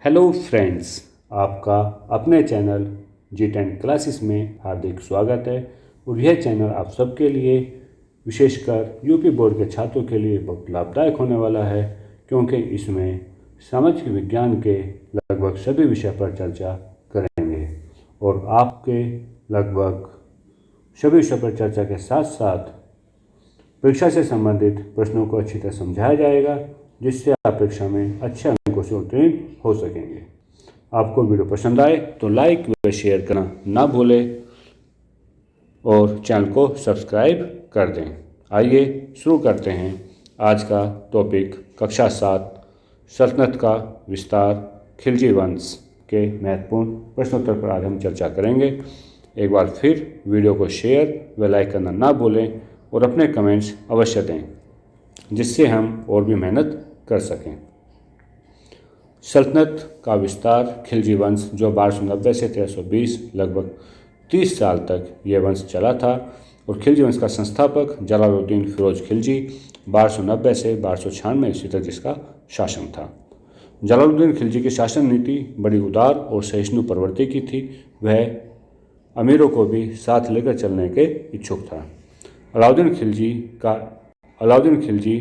Hello friends, आपका अपने channel G10 classes में हार्दिक स्वागत है। और यह चैनल आप सबके लिए, विशेषकर यूपी बोर्ड के छात्रों के लिए बहुत लाभदायक होने वाला है, क्योंकि इसमें सामाजिक विज्ञान के लगभग सभी विषय पर चर्चा करेंगे और आपके लगभग सभी विषय पर चर्चा के साथ साथ परीक्षा से संबंधित प्रश्नों को अच्छी तरह समझाया जाएगा, जिससे आप परीक्षा में अच्छे अंकों से उत्तीर्ण हो सकेंगे। आपको वीडियो पसंद आए तो लाइक व शेयर करना ना भूलें और चैनल को सब्सक्राइब कर दें। आइए शुरू करते हैं। आज का टॉपिक कक्षा 7 सल्तनत का विस्तार खिलजी वंश के महत्वपूर्ण प्रश्नोत्तर पर आज हम चर्चा करेंगे। एक बार फिर वीडियो को शेयर व लाइक करना ना भूलें और अपने कमेंट्स अवश्य दें, जिससे हम और भी मेहनत कर सकें। सल्तनत का विस्तार खिलजी वंश, जो 1290 से 1320 लगभग 30 साल तक यह वंश चला था, और खिलजी वंश का संस्थापक जलालुद्दीन फिरोज खिलजी 1290 से 1296 ईस्वी तक जिसका शासन था। जलालुद्दीन खिलजी की शासन नीति बड़ी उदार और सहिष्णु प्रवृत्ति की थी। वह अमीरों को भी साथ लेकर चलने के इच्छुक था। अलाउद्दीन खिलजी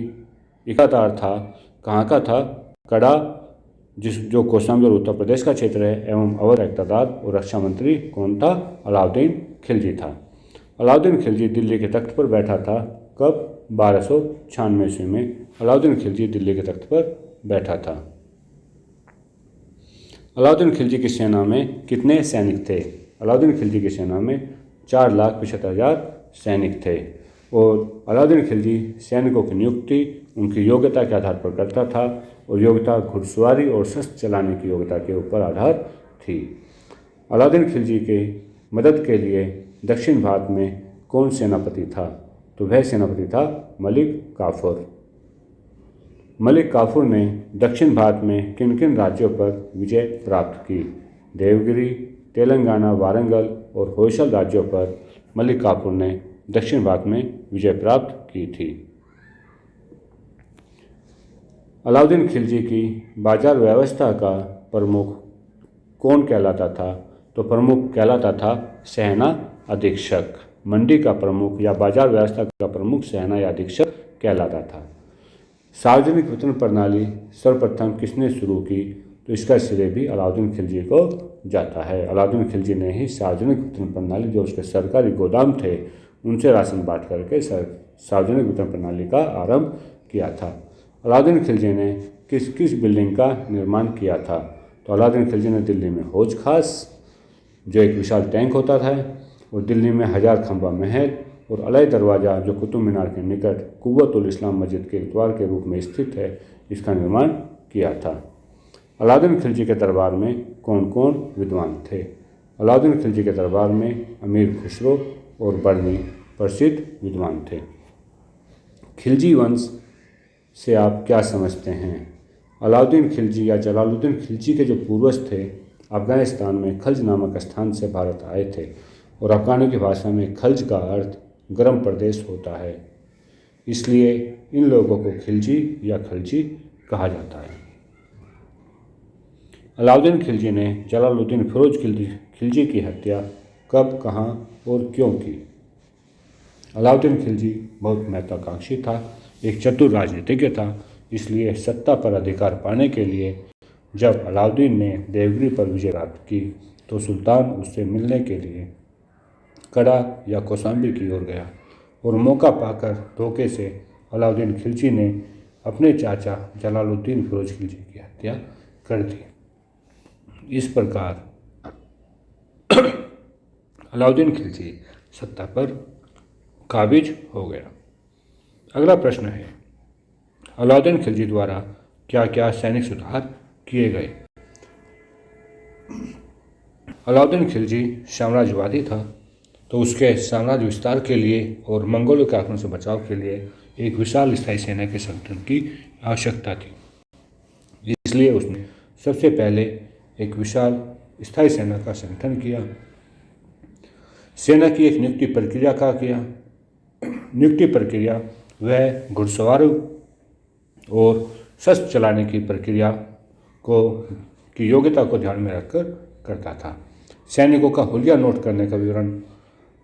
इकतार था। कहाँ का था? कड़ा, जो कौशाम्बी और उत्तर प्रदेश का क्षेत्र है, एवं अवध का इक़्तिदार और रक्षा मंत्री कौन था? अलाउद्दीन खिलजी था। अलाउद्दीन खिलजी दिल्ली के तख्त पर बैठा था। कब? 1296 ईस्वी में अलाउद्दीन खिलजी दिल्ली के तख्त पर बैठा था। अलाउद्दीन खिलजी की सेना में कितने सैनिक थे? अलाउद्दीन खिलजी की सेना में 4,75,000 सैनिक थे। और अलाउद्दीन खिलजी सैनिकों की नियुक्ति उनकी योग्यता के आधार पर करता था, और योग्यता घुड़सवारी और शस्त्र चलाने की योग्यता के ऊपर आधार थी। अलाउद्दीन खिलजी के मदद के लिए दक्षिण भारत में कौन सेनापति था? तो वह सेनापति था मलिक काफूर। मलिक काफूर ने दक्षिण भारत में किन किन राज्यों पर विजय प्राप्त की? देवगिरी, तेलंगाना, वारंगल और होयसल राज्यों पर मलिक काफूर ने दक्षिण भारत में विजय प्राप्त की थी। अलाउद्दीन खिलजी की बाजार व्यवस्था का प्रमुख कौन कहलाता था? तो प्रमुख कहलाता था सेना अधीक्षक। मंडी का प्रमुख या बाजार व्यवस्था का प्रमुख सेना या अधीक्षक कहलाता था। सार्वजनिक वितरण प्रणाली सर्वप्रथम किसने शुरू की? तो इसका श्रेय भी अलाउद्दीन खिलजी को जाता है। अलाउद्दीन खिलजी ने ही सार्वजनिक वितरण प्रणाली, जो उसके सरकारी गोदाम थे, उनसे राशन बांट करके सार्वजनिक वितरण प्रणाली का आरंभ किया था। अलाउद्दीन खिलजी ने किस किस बिल्डिंग का निर्माण किया था? तो अलाउद्दीन खिलजी ने दिल्ली में हौज खास, जो एक विशाल टैंक होता था, और दिल्ली में 1000 खंबा महल और अलय दरवाज़ा, जो कुतुब मीनार के निकट कुव्वत उल इस्लाम मस्जिद के द्वार के रूप में स्थित है, इसका निर्माण किया था। अलाउद्दीन खिलजी के दरबार में कौन कौन विद्वान थे? अलाउद्दीन खिलजी के दरबार में अमीर खुसरो और बर्नी प्रसिद्ध विद्वान थे। खिलजी वंश से आप क्या समझते हैं? अलाउद्दीन खिलजी या जलालुद्दीन खिलजी के जो पूर्वज थे, अफगानिस्तान में खल्ज नामक स्थान से भारत आए थे, और अफगानों की भाषा में खल्ज का अर्थ गर्म प्रदेश होता है। इसलिए इन लोगों को खिलजी या खलजी कहा जाता है। अलाउद्दीन खिलजी ने जलालुद्दीन फिरोज खिलजी की हत्या कब, कहाँ और क्यों की? अलाउद्दीन खिलजी बहुत महत्वाकांक्षी था, एक चतुर राजनीतिज्ञ था। इसलिए सत्ता पर अधिकार पाने के लिए जब अलाउद्दीन ने देवगिरी पर विजय प्राप्त की, तो सुल्तान उससे मिलने के लिए कड़ा या कौशाम्बी की ओर गया, और मौका पाकर धोखे से अलाउद्दीन खिलजी ने अपने चाचा जलालुद्दीन फिरोज खिलजी की हत्या कर दी। इस प्रकार अलाउद्दीन खिलजी सत्ता पर काबिज हो गया। अगला प्रश्न है, अलाउद्दीन खिलजी द्वारा क्या क्या सैनिक सुधार किए गए? अलाउद्दीन खिलजी साम्राज्यवादी था, तो उसके साम्राज्य विस्तार के लिए और मंगोलों के आक्रमण से बचाव के लिए एक विशाल स्थायी सेना के संगठन की आवश्यकता थी। इसलिए उसने सबसे पहले एक विशाल स्थायी सेना का संगठन किया। सेना की एक नियुक्ति प्रक्रिया का किया। नियुक्ति प्रक्रिया वह घुड़सवारों और शस्त्र चलाने की प्रक्रिया को की योग्यता को ध्यान में रखकर करता था। सैनिकों का हुलिया नोट करने का विवरण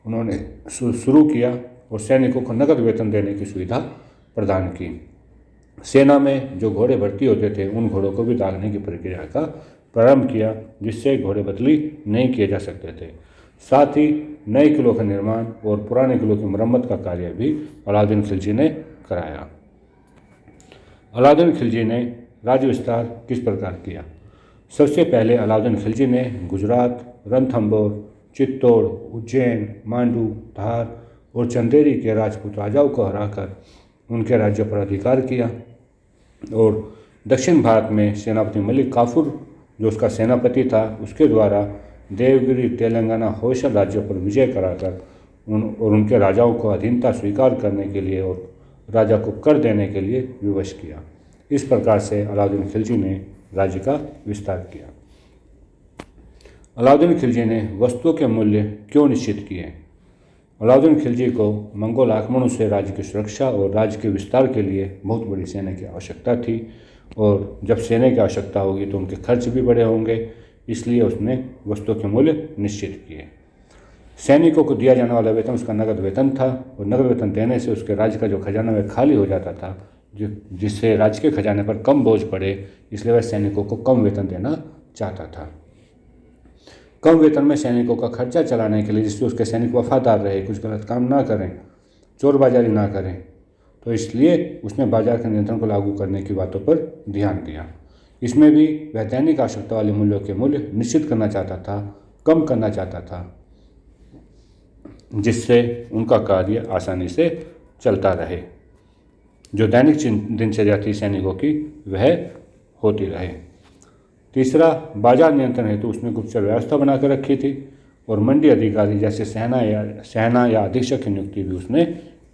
उन्होंने शुरू किया और सैनिकों को नकद वेतन देने की सुविधा प्रदान की। सेना में जो घोड़े भर्ती होते थे उन घोड़ों को भी दागने की प्रक्रिया का प्रारंभ किया, जिससे घोड़े बदली नहीं किए जा सकते थे। साथ ही नए किलों का निर्माण और पुराने किलों की मरम्मत का कार्य भी अलाउद्दीन खिलजी ने कराया। अलाउद्दीन खिलजी ने राज्य विस्तार किस प्रकार किया? सबसे पहले अलाउद्दीन खिलजी ने गुजरात, रणथंभौर, चित्तौड़, उज्जैन, मांडू, धार और चंदेरी के राजपूत राजाओं को हराकर उनके राज्य पर अधिकार किया और दक्षिण भारत में सेनापति मलिक काफूर जो उसका सेनापति था उसके द्वारा देवगिरी, तेलंगाना, होयसल राज्यों पर विजय कराकर उनके राजाओं को अधीनता स्वीकार करने के लिए और राजा को कर देने के लिए विवश किया। इस प्रकार से अलाउद्दीन खिलजी ने राज्य का विस्तार किया। अलाउद्दीन खिलजी ने वस्तुओं के मूल्य क्यों निश्चित किए? अलाउद्दीन खिलजी को मंगोल आक्रमणों से राज्य की सुरक्षा और राज्य के विस्तार के लिए बहुत बड़ी सेना की आवश्यकता थी और जब सेना की आवश्यकता होगी तो उनके खर्च भी बड़े होंगे, इसलिए उसने वस्तुओं के मूल्य निश्चित किए। सैनिकों को दिया जाने वाला वेतन उसका नगद वेतन था और नगद वेतन देने से उसके राज्य का जो खजाना वह खाली हो जाता था, जिससे राज्य के खजाने पर कम बोझ पड़े, इसलिए वह सैनिकों को कम वेतन देना चाहता था। कम वेतन में सैनिकों का खर्चा चलाने के लिए, जिससे उसके सैनिक वफादार रहे, कुछ गलत काम ना करें, चोरबाजारी ना करें, तो इसलिए उसने बाजार के नियंत्रण को लागू करने की बातों पर ध्यान दिया। इसमें भी वह दैनिक आवश्यकता वाले मूल्यों के मूल्य निश्चित करना चाहता था, कम करना चाहता था, जिससे उनका कार्य आसानी से चलता रहे। जो दैनिक दिनचर्या थी सैनिकों की वह होती रहे। तीसरा, बाजार नियंत्रण हेतु उसने गुप्तचर व्यवस्था बनाकर रखी थी और मंडी अधिकारी जैसे सेना या अधीक्षक की नियुक्ति भी उसने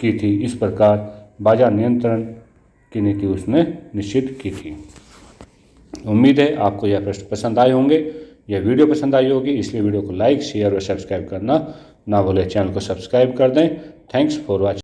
की थी। इस प्रकार बाजार नियंत्रण की नीति उसने निश्चित की थी। उम्मीद है आपको यह प्रश्न पसंद आए होंगे, यह वीडियो पसंद आई होगी, इसलिए वीडियो को लाइक, शेयर और सब्सक्राइब करना ना भूलें। चैनल को सब्सक्राइब कर दें। Thanks for watching.